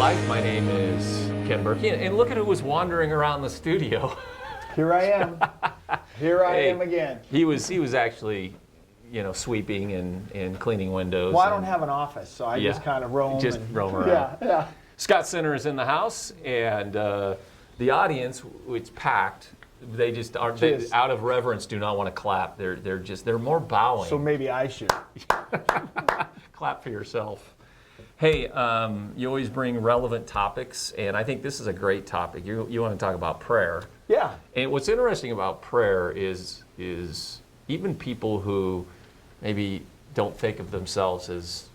Life. My name is Ken Burkey, and look at who was wandering around the studio. Here I am. Here I am again. He was actually, sweeping and cleaning windows. Well, I don't have an office, so I just kind of roam. Just roam around. Yeah. Scott Center is in the house, and the audience, it's packed. They just aren't, out of reverence, do not want to clap. They're more bowing. So maybe I should. Clap for yourself. Hey, you always bring relevant topics, and I think this is a great topic. You want to talk about prayer. Yeah. And what's interesting about prayer is even people who maybe don't think of themselves as,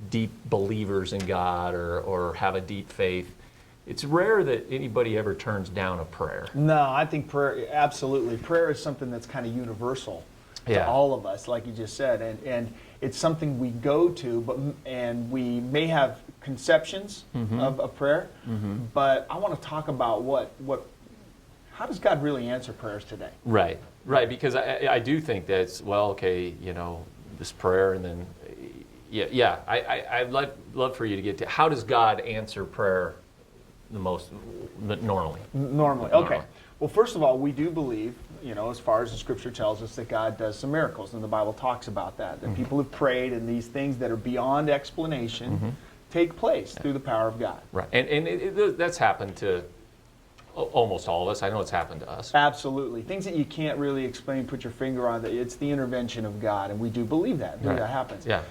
deep believers in God or have a deep faith, it's rare that anybody ever turns down a prayer. No, I think prayer, absolutely. Prayer is something that's kind of universal to all of us, like you just said. And it's something we go to, and we may have conceptions of a prayer, but I want to talk about how does God really answer prayers today? Right, because I do think that's, this prayer, and then, I'd love for you to get to, how does God answer prayer the most normally? Normally, okay. Well, first of all, we do believe, as far as the Scripture tells us, that God does some miracles, and the Bible talks about that people have prayed, and these things that are beyond explanation take place through the power of God. Right, and that's happened to almost all of us. I know it's happened to us. Absolutely. Things that you can't really explain, put your finger on, it's the intervention of God, and we do believe that. That happens. Yeah.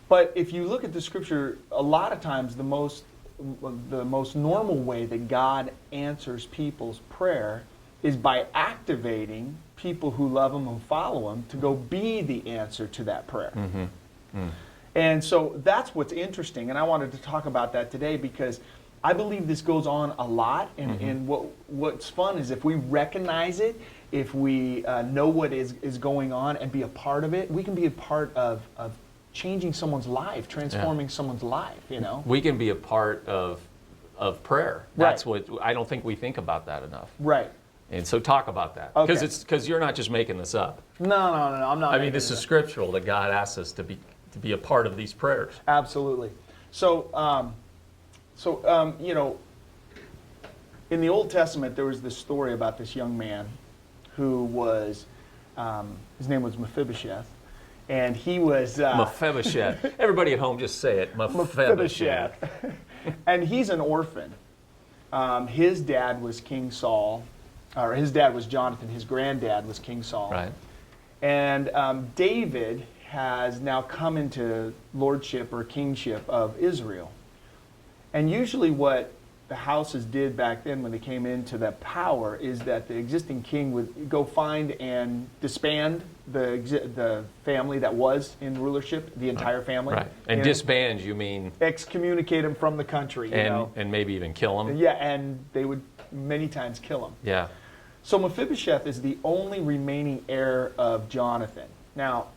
But if you look at the Scripture, a lot of times the most normal way that God answers people's prayer is by activating people who love Him, who follow Him, to go be the answer to that prayer. And so that's what's interesting, and I wanted to talk about that today because I believe this goes on a lot, and what's fun is if we recognize it, if we know what is going on and be a part of it, we can be a part of changing someone's life, transforming someone's life, We can be a part of prayer. That's what, I don't think we think about that enough. Right. And so talk about that. Because you're not just making this up. No, I'm not. I mean, this is scriptural that God asks us to be a part of these prayers. Absolutely. So, in the Old Testament, there was this story about this young man who was, his name was Mephibosheth, and he was... Mephibosheth. Everybody at home, just say it. Mephibosheth. And he's an orphan. His dad was King Saul, or his dad was Jonathan. His granddad was King Saul. Right. And David has now come into lordship or kingship of Israel. And usually what the houses did back then when they came into that power is that the existing king would go find and disband the family that was in rulership, the entire family. Right. And disband, you mean? Excommunicate them from the country, And maybe even kill them. Yeah, and they would many times kill them. Yeah. So Mephibosheth is the only remaining heir of Jonathan. Now,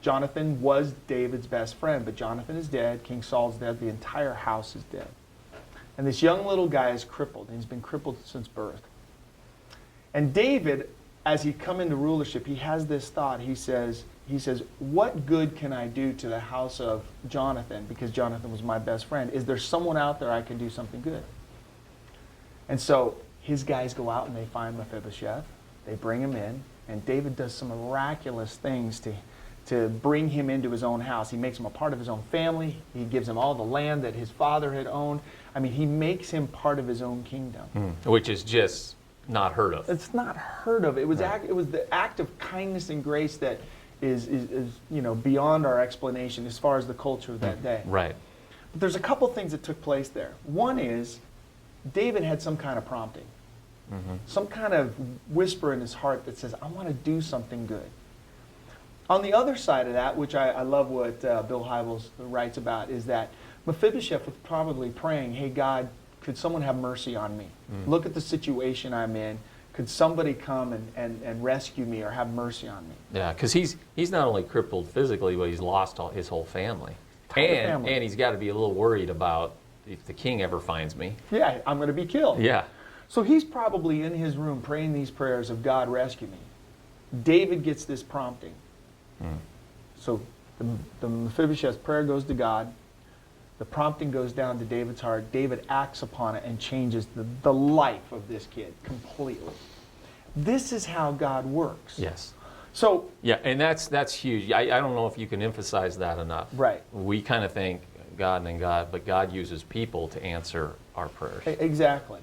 Jonathan was David's best friend, but Jonathan is dead, King Saul's dead, the entire house is dead. And this young little guy is crippled, and he's been crippled since birth. And David, as he come into rulership, he has this thought. He says, what good can I do to the house of Jonathan? Because Jonathan was my best friend. Is there someone out there I can do something good? And so his guys go out and they find Mephibosheth. They bring him in, and David does some miraculous things to bring him into his own house. He makes him a part of his own family. He gives him all the land that his father had owned. I mean, he makes him part of his own kingdom. Which is just not heard of. It's not heard of. It was it was the act of kindness and grace that is beyond our explanation as far as the culture of that day. Right. But there's a couple things that took place there. One is David had some kind of prompting. Some kind of whisper in his heart that says, I want to do something good. On the other side of that, which I love what Bill Hybels writes about, is that Mephibosheth was probably praying, hey, God, could someone have mercy on me? Look at the situation I'm in. Could somebody come and rescue me or have mercy on me? Yeah, because he's not only crippled physically, but he's lost his whole family. And he's got to be a little worried about if the king ever finds me. Yeah, I'm going to be killed. Yeah. So he's probably in his room praying these prayers of God, rescue me. David gets this prompting. So the Mephibosheth's prayer goes to God. The prompting goes down to David's heart. David acts upon it and changes the life of this kid completely. This is how God works. Yes. So yeah, and that's huge. I don't know if you can emphasize that enough. Right. We kind of think God and God, but God uses people to answer our prayers. Exactly.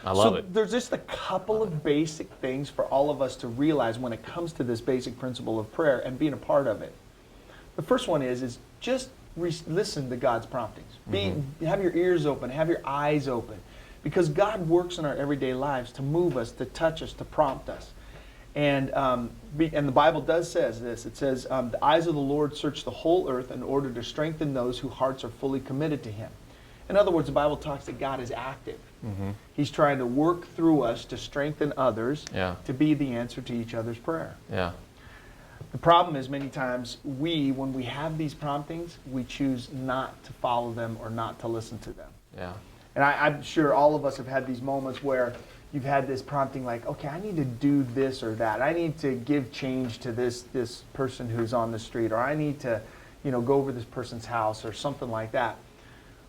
I love it. There's just a couple of basic things for all of us to realize when it comes to this basic principle of prayer and being a part of it. The first one is just listen to God's promptings. Have your ears open, have your eyes open, because God works in our everyday lives to move us, to touch us, to prompt us. And the Bible does says this. It says, the eyes of the Lord search the whole earth in order to strengthen those whose hearts are fully committed to Him. In other words, the Bible talks that God is active. He's trying to work through us to strengthen others, to be the answer to each other's prayer. Yeah. The problem is many times when we have these promptings, we choose not to follow them or not to listen to them. Yeah. And I'm sure all of us have had these moments where you've had this prompting like, okay, I need to do this or that. I need to give change to this person who's on the street, or I need to, go over this person's house or something like that.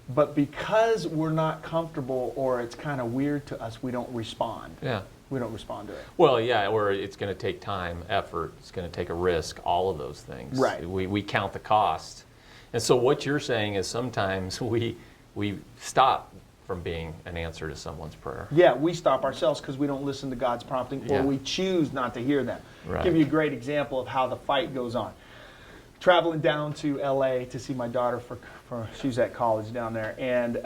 But because we're not comfortable or it's kind of weird to us, we don't respond. Yeah. We don't respond to it. Well, yeah, or it's going to take time, effort, it's going to take a risk, all of those things. Right. We count the cost. And so what you're saying is sometimes we stop from being an answer to someone's prayer. Yeah, we stop ourselves because we don't listen to God's prompting, or Yeah. we choose not to hear them. Right. I'll give you a great example of how the fight goes on. Traveling down to LA to see my daughter for she's at college down there, and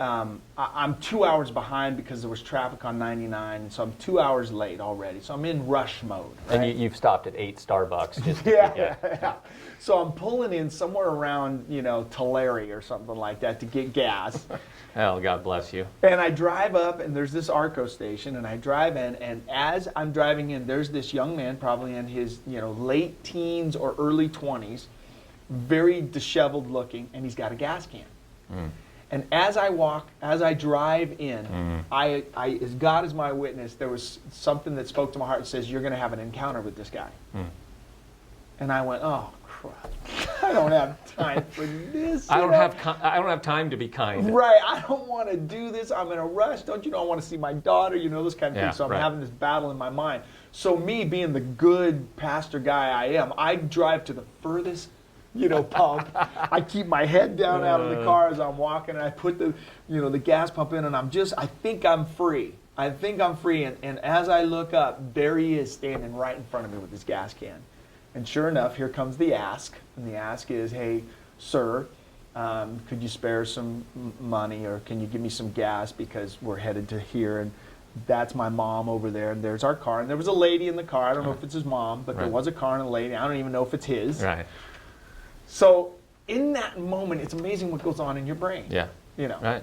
I'm 2 hours behind because there was traffic on 99, and so I'm 2 hours late already. So I'm in rush mode. Right? And you've stopped at 8 Starbucks. Just yeah. So I'm pulling in somewhere around, Tulare or something like that to get gas. Hell, God bless you. And I drive up, and there's this Arco station, and I drive in, and as I'm driving in, there's this young man, probably in his, late teens or early 20s, very disheveled looking, and he's got a gas can. And as I drive in, I as God is my witness, there was something that spoke to my heart and says, you're going to have an encounter with this guy. And I went, oh, crap. I don't have time for this. I don't have time to be kind. Right. I don't want to do this. I'm in a rush. Don't you know I want to see my daughter? This kind of thing. So I'm having this battle in my mind. So me being the good pastor guy I am, I drive to the furthest pump. I keep my head down out of the car as I'm walking, and I put the gas pump in, and I think I'm free. And as I look up, there he is standing right in front of me with his gas can. And sure enough, here comes the ask. And the ask is, hey, sir, could you spare some money, or can you give me some gas because we're headed to here, and that's my mom over there, and there's our car. And there was a lady in the car. I don't know if it's his mom, but there was a car and a lady. I don't even know if it's his. Right. So in that moment, it's amazing what goes on in your brain. Yeah. Right.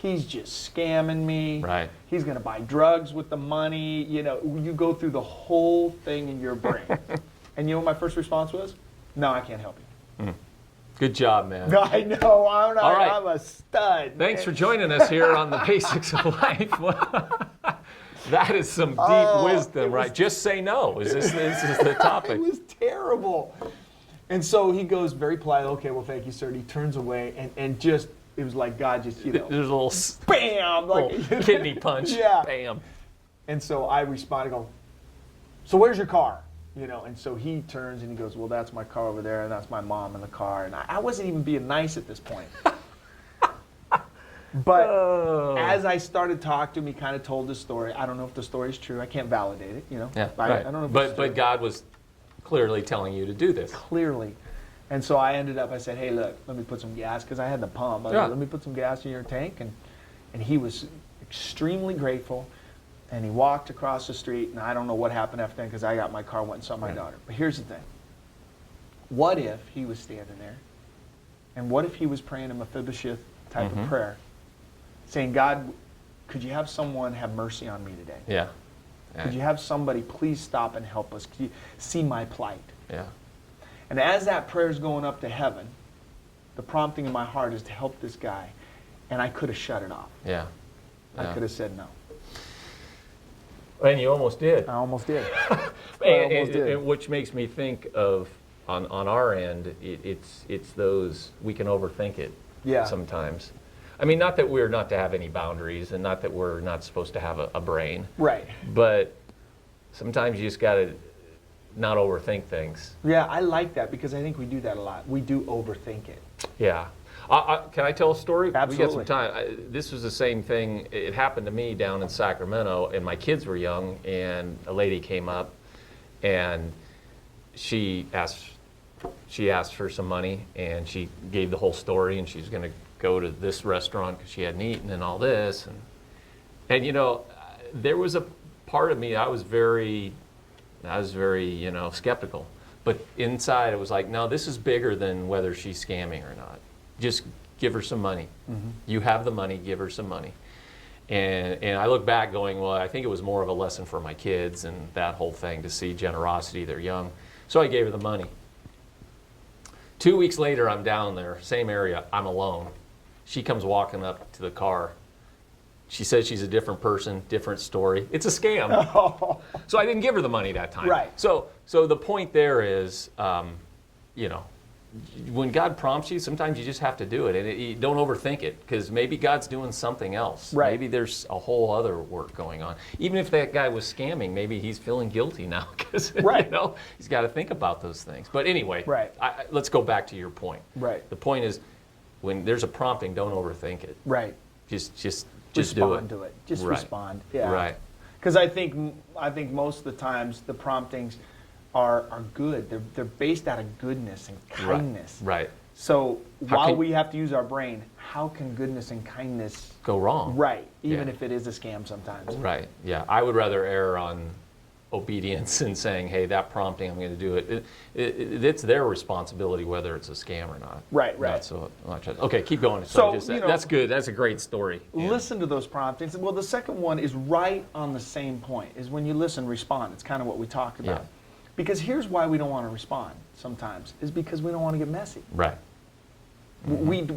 He's just scamming me. Right. He's going to buy drugs with the money. You go through the whole thing in your brain. And what my first response was? No, I can't help you. Good job, man. I know. All right. I'm a stud. Thanks for joining us here on the Basics of Life. That is some deep wisdom, right? Just say no. This is the topic. It was terrible. And so he goes very polite, okay, well, thank you, sir. And he turns away, and just, it was like God just, There's a little bam! Like kidney punch. Yeah. Bam. And so I respond, I go, so where's your car? And so he turns and he goes, well, that's my car over there, and that's my mom in the car. And I wasn't even being nice at this point. But as I started talking to him, he kind of told his story. I don't know if the story is true. I can't validate it, Yeah, I right. don't know if it's but true. God was clearly telling you to do this. Clearly. And so I said, hey, look, let me put some gas, because I had the pump. I said, let me put some gas in your tank. And he was extremely grateful. And he walked across the street, and I don't know what happened after that, because I got my car, went and saw my daughter. But here's the thing. What if he was standing there, and what if he was praying a Mephibosheth type of prayer, saying, God, could you have someone have mercy on me today? Yeah. Could you have somebody please stop and help us? Could you see my plight? Yeah. And as that prayer is going up to heaven, the prompting in my heart is to help this guy. And I could have shut it off. Yeah. I could have said no. And you almost did. I almost did. And which makes me think of, on our end, it's those, we can overthink it. Yeah. sometimes. I mean, not that we're not to have any boundaries, and not that we're not supposed to have a brain. Right. But sometimes you just got to not overthink things. Yeah, I like that because I think we do that a lot. We do overthink it. Yeah. Can I tell a story? Absolutely. We got some time. This was the same thing. It happened to me down in Sacramento, and my kids were young, and a lady came up, and she asked for some money, and she gave the whole story, and she's going to go to this restaurant because she hadn't eaten and all this. And you know, there was a part of me, I was very, skeptical. But inside it was like, no, this is bigger than whether she's scamming or not. Just give her some money. Mm-hmm. You have the money, give her some money. And I look back going, well, I think it was more of a lesson for my kids and that whole thing, to see generosity. They're young. So I gave her the money. 2 weeks later, I'm down there, same area, I'm alone. She comes walking up to the car. She says she's a different person, different story. It's a scam. Oh. So I didn't give her the money that time. Right. So the point there is, when God prompts you, sometimes you just have to do it. And you don't overthink it, because maybe God's doing something else. Right. Maybe there's a whole other work going on. Even if that guy was scamming, maybe he's feeling guilty now, because right. He's got to think about those things. But anyway, right. Let's go back to your point. Right. The point is, when there's a prompting, don't overthink it. Right. Just respond do it. to it. Just right. respond. Yeah. Right. Because I think most of the times the promptings are good. They're based out of goodness and kindness. Right. So while we have to use our brain, how can goodness and kindness go wrong? Right. Even if it is a scam sometimes. Right. Yeah. I would rather err on obedience and saying, hey, that prompting, I'm going to do it. It's their responsibility whether it's a scam or not. Right. Not so much. Okay, keep going. That's good. That's a great story. Yeah. Listen to those promptings. Well, the second one is right on the same point, is when you listen, respond. It's kind of what we talked about. Yeah. Because here's why we don't want to respond sometimes, is because we don't want to get messy. Right. Mm-hmm.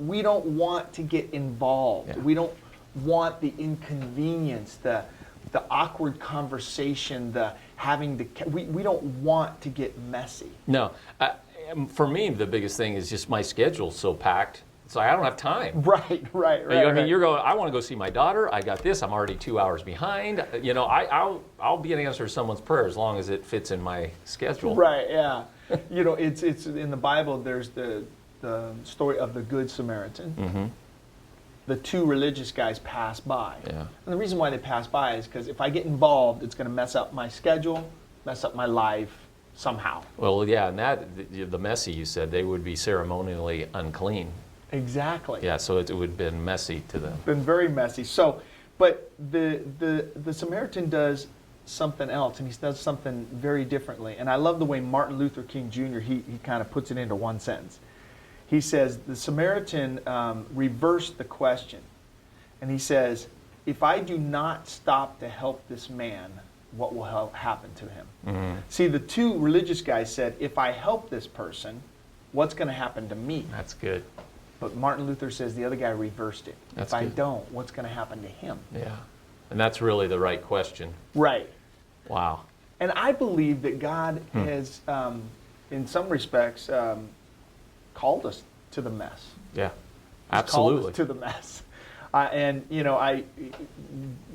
We don't want to get involved. Yeah. We don't want the inconvenience, the awkward conversation, we don't want to get messy. No. For me, the biggest thing is just my schedule's so packed. So I don't have time. Right. I mean, you're going, I want to go see my daughter. I got this. I'm already 2 hours behind. I'll be an answer to someone's prayer as long as it fits in my schedule. Right, yeah. It's in the Bible, there's the story of the Good Samaritan. Mm-hmm. The two religious guys pass by. Yeah. And the reason why they pass by is because if I get involved, it's going to mess up my schedule, mess up my life somehow. Well, yeah, and the messy, you said, they would be ceremonially unclean. Exactly. Yeah, so it would have been messy to them. Been very messy. So, but the Samaritan does something else, and he does something very differently. And I love the way Martin Luther King Jr., he kind of puts it into one sentence. He says, the Samaritan reversed the question. And he says, if I do not stop to help this man, what will happen to him? Mm-hmm. See, the two religious guys said, if I help this person, what's going to happen to me? That's good. But Martin Luther says the other guy reversed it. That's if good. I don't, what's going to happen to him? Yeah. And that's really the right question. Right. Wow. And I believe that God has, in some respects, called us to the mess. Yeah. He's Absolutely. called us to the mess.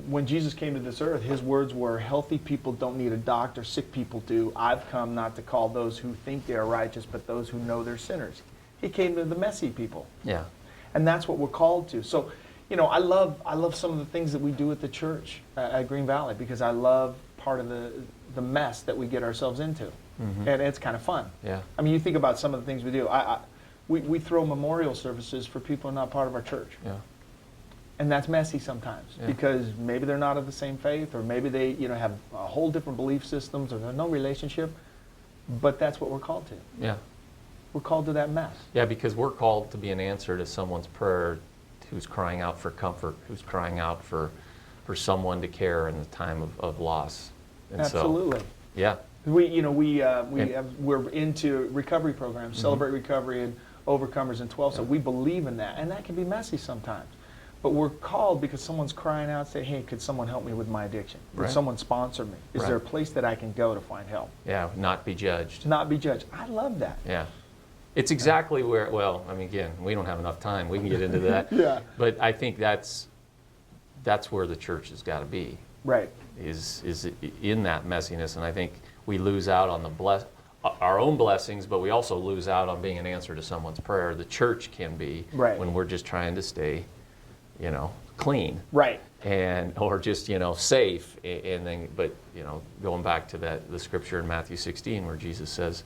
When Jesus came to this earth, his words were, healthy people don't need a doctor, sick people do. I've come not to call those who think they are righteous, but those who know they're sinners. He came to the messy people. Yeah. And that's what we're called to. So, I love some of the things that we do at the church at Green Valley, because I love part of the mess that we get ourselves into. Mm-hmm. And it's kind of fun. Yeah. I mean, you think about some of the things we do. We throw memorial services for people who are not part of our church. Yeah. And that's messy sometimes, because maybe they're not of the same faith, or maybe they have a whole different belief systems, or there's no relationship. But that's what we're called to. Yeah. We're called to that mess. Yeah, because we're called to be an answer to someone's prayer, who's crying out for comfort, who's crying out for someone to care in the time of loss. And absolutely. So, yeah. We're into recovery programs, Celebrate Recovery and Overcomers in 12. So we believe in that, and that can be messy sometimes. But we're called because someone's crying out, say, hey, could someone help me with my addiction? Could someone sponsor me? Is there a place that I can go to find help? Yeah, not be judged. Not be judged. I love that. Yeah. It's exactly where, well, I mean, again, we don't have enough time. We can get into that. Yeah. But I think that's where the church has got to be. Right. Is in that messiness, and I think we lose out on our own blessings, but we also lose out on being an answer to someone's prayer. The church can be Right. when we're just trying to stay, clean. Right. Or just safe, and then, but going back to the scripture in Matthew 16 where Jesus says,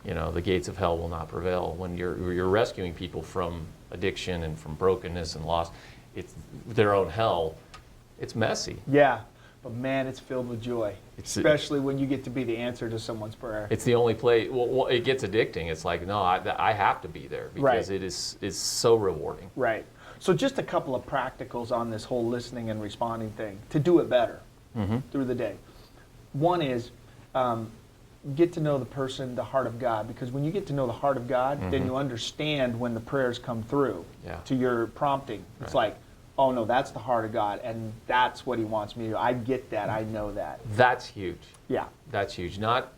the gates of hell will not prevail. When you're rescuing people from addiction and from brokenness and loss, it's their own hell. It's messy. Yeah. But man, it's filled with joy, especially when you get to be the answer to someone's prayer. It's the only place. Well, it gets addicting. It's like, no, I have to be there because Right. it is so rewarding. Right. So just a couple of practicals on this whole listening and responding thing to do it better through the day. One is get to know the person, the heart of God, because when you get to know the heart of God, then you understand when the prayers come through to your prompting. It's like, oh no, that's the heart of God, and that's what He wants me to do. I get that. I know that. That's huge. Yeah. That's huge. Not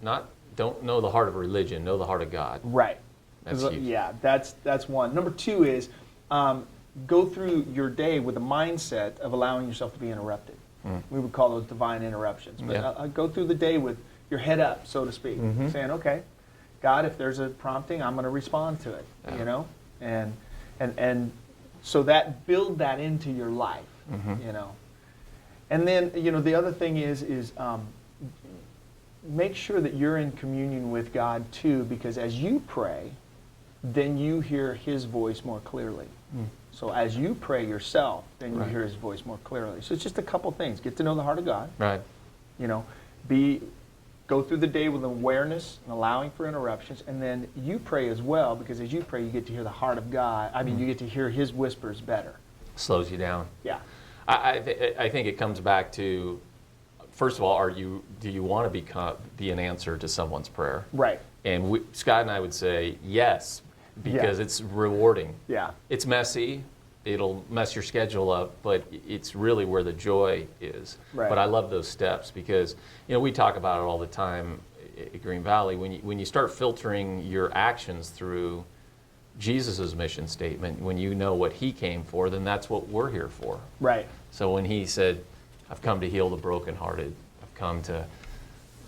don't know the heart of religion. Know the heart of God. Right. That's huge. Yeah. That's one. Number two is go through your day with a mindset of allowing yourself to be interrupted. We would call those divine interruptions. But go through the day with your head up, so to speak, saying, "Okay, God, if there's a prompting, I'm going to respond to it." And so that build that into your life, And then the other thing is make sure that you're in communion with God too, because as you pray, then you hear His voice more clearly. So as you pray yourself, then you hear His voice more clearly. So it's just a couple things. Get to know the heart of God. Right. Go through the day with awareness and allowing for interruptions, and then you pray as well, because as you pray, you get to hear the heart of God. I mean, you get to hear His whispers better. Slows you down. Yeah. I think it comes back to, first of all, do you want to be an answer to someone's prayer? Right. And Scott and I would say yes, because it's rewarding. Yeah. It's messy. It'll mess your schedule up, but it's really where the joy is. Right. But I love those steps because, we talk about it all the time at Green Valley. When you start filtering your actions through Jesus' mission statement, when you know what He came for, then that's what we're here for. Right. So when He said, I've come to heal the brokenhearted, I've come to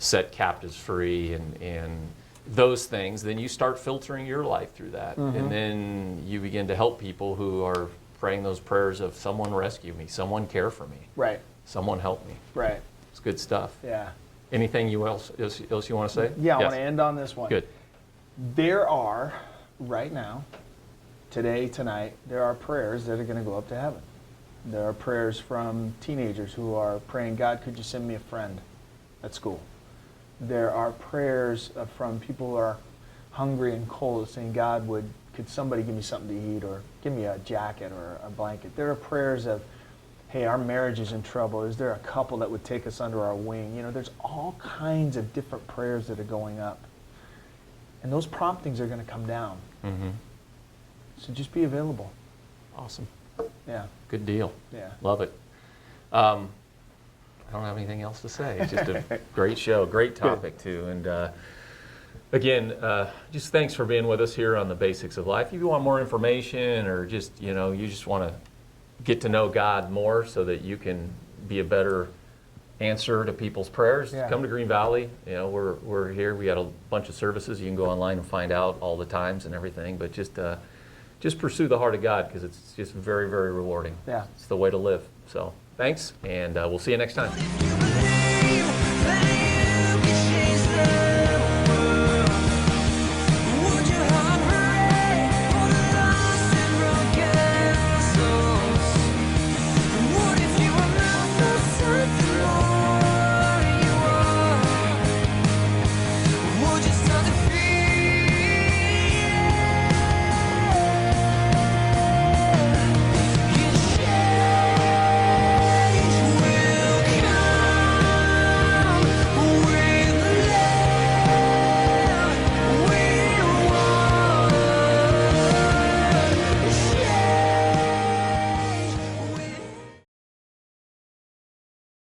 set captives free and those things, then you start filtering your life through that. And then you begin to help people who are praying those prayers of someone rescue me, someone care for me, Right. someone help me. Right. It's good stuff. Yeah. Anything else you want to say? Yeah, I Yes. want to end on this one. Good. There are, right now, today, tonight, there are prayers that are going to go up to heaven. There are prayers from teenagers who are praying, God, could you send me a friend at school? There are prayers from people who are hungry and cold, saying, God, could somebody give me something to eat, or give me a jacket or a blanket? There are prayers of, hey, our marriage is in trouble. Is there a couple that would take us under our wing? There's all kinds of different prayers that are going up. And those promptings are going to come down. So just be available. Awesome. Yeah. Good deal. Yeah. Love it. I don't have anything else to say. It's just a great show, great topic too. And again, just thanks for being with us here on the Basics of Life. If you want more information, or just you just want to get to know God more so that you can be a better answer to people's prayers, come to Green Valley. We're here. We got a bunch of services. You can go online and find out all the times and everything. But just pursue the heart of God, because it's just very, very rewarding. Yeah. It's the way to live. So thanks, and we'll see you next time.